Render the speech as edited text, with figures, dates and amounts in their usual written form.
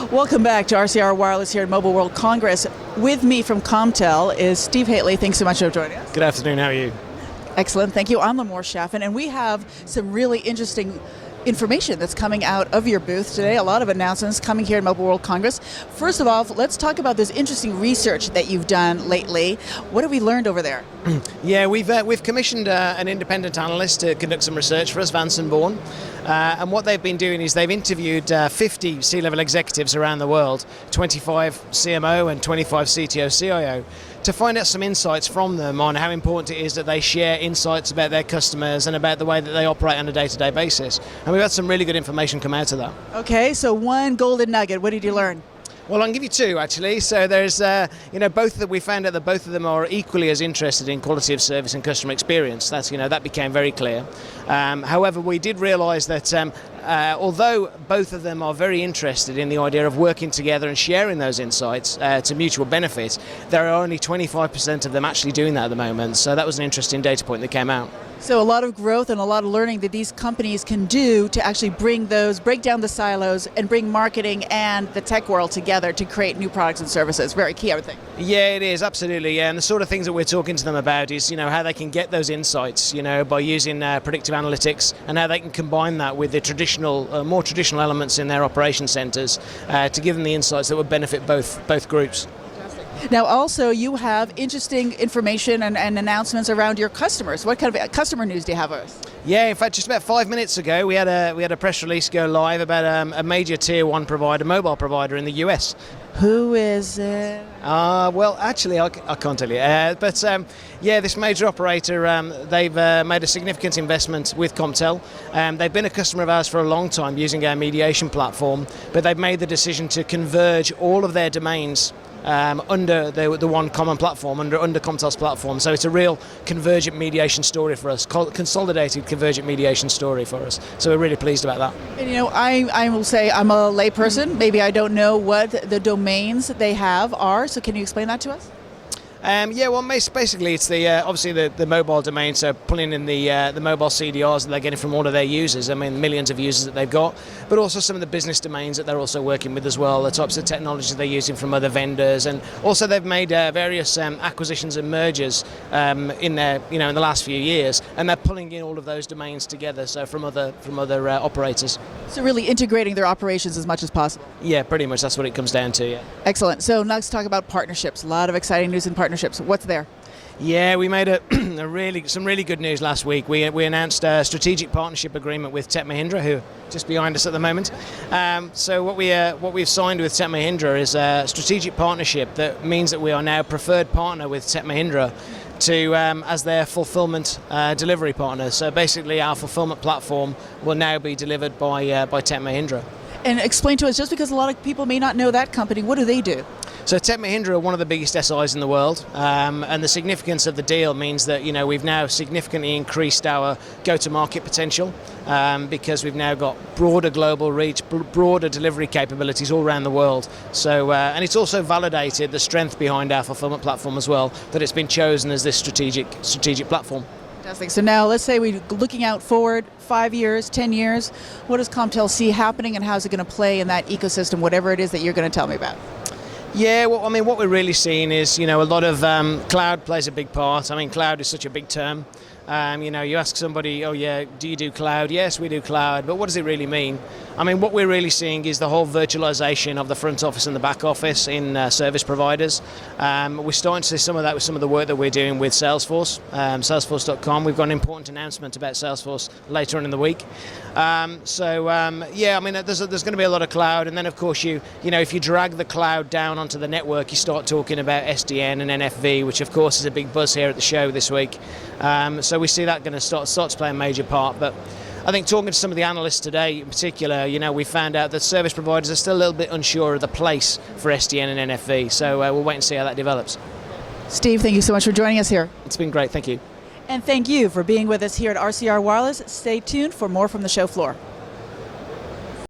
Welcome back to RCR Wireless here at Mobile World Congress. With me from Comptel is Steve Hateley. Thanks so much for joining us. Good afternoon, how are you? Excellent, thank you. I'm Lamore Chaffin, and we have some really interesting information that's coming out of your booth today. A lot of announcements coming here at Mobile World Congress. First of all, let's talk about this interesting research that you've done lately. What have we learned over there? Yeah, we've commissioned an independent analyst to conduct some research for us, Vance and Bourne. And what they've been doing is they've interviewed 50 C-level executives around the world, 25 CMO and 25 CTO, CIO, to find out some insights from them on how important it is that they share insights about their customers and about the way that they operate on a day-to-day basis. And we've had some really good information come out of that. Okay, so one golden nugget. What did you learn? Well, I can give you two, actually. So there's, both that we found out that both of them are equally as interested in quality of service and customer experience. That's, that became very clear. However, we did realise that although both of them are very interested in the idea of working together and sharing those insights to mutual benefit, there are only 25% of them actually doing that at the moment. So that was an interesting data point that came out. So a lot of growth and a lot of learning that these companies can do to actually break down the silos and bring marketing and the tech world together to create new products and services. Very key, I would think. Yeah, it is, absolutely. Yeah. And the sort of things that we're talking to them about is, how they can get those insights, by using predictive analytics, and how they can combine that with the more traditional elements in their operation centers to give them the insights that would benefit both groups. Now, also, you have interesting information and announcements around your customers. What kind of customer news do you have for us? Yeah, in fact, just about 5 minutes ago, we had a press release go live about a major tier 1 provider, mobile provider in the US. Who is it? Well, actually, I can't tell you. This major operator, they've made a significant investment with Comptel. They've been a customer of ours for a long time using our mediation platform, but they've made the decision to converge all of their domains under the one common platform, under Comptel's platform. So it's a real convergent mediation story for us, consolidated convergent mediation story for us. So we're really pleased about that. And I will say I'm a layperson. Maybe I don't know what the domains they have are. So can you explain that to us? Basically it's obviously the mobile domain, so pulling in the mobile CDRs that they're getting from all of their users, millions of users that they've got, but also some of the business domains that they're also working with as well, the types of technology they're using from other vendors, and also they've made various acquisitions and mergers in the last few years, and they're pulling in all of those domains together, so from other operators. So really integrating their operations as much as possible. Yeah, pretty much that's what it comes down to. Yeah. Excellent. So now let's talk about partnerships. A lot of exciting news in partnerships. What's there? Yeah, we made some really good news last week. We announced a strategic partnership agreement with Tech Mahindra, who are just behind us at the moment. So what we've signed with Tech Mahindra is a strategic partnership that means that we are now preferred partner with Tech Mahindra to as their fulfillment delivery partner. So basically, our fulfillment platform will now be delivered by Tech Mahindra. And explain to us, just because a lot of people may not know that company, what do they do? So Tech Mahindra are one of the biggest SIs in the world, and the significance of the deal means that we've now significantly increased our go-to-market potential because we've now got broader global reach, broader delivery capabilities all around the world. So and it's also validated the strength behind our fulfillment platform as well, that it's been chosen as this strategic platform. Fantastic. So now let's say we're looking out forward 5 years, 10 years. What does Comptel see happening, and how is it going to play in that ecosystem, whatever it is that you're going to tell me about? Yeah, well, what we're really seeing is, a lot of cloud plays a big part. Cloud is such a big term. You ask somebody, oh yeah, do you do cloud? Yes, we do cloud, but what does it really mean? What we're really seeing is the whole virtualization of the front office and the back office in service providers. We're starting to see some of that with some of the work that we're doing with Salesforce, Salesforce.com. We've got an important announcement about Salesforce later on in the week. There's going to be a lot of cloud, and then of course if you drag the cloud down onto the network, you start talking about SDN and NFV, which of course is a big buzz here at the show this week. So we see that going to start to play a major part. But I think talking to some of the analysts today in particular, we found out that service providers are still a little bit unsure of the place for SDN and NFV. So we'll wait and see how that develops. Steve, thank you so much for joining us here. It's been great. Thank you. And thank you for being with us here at RCR Wireless. Stay tuned for more from the show floor.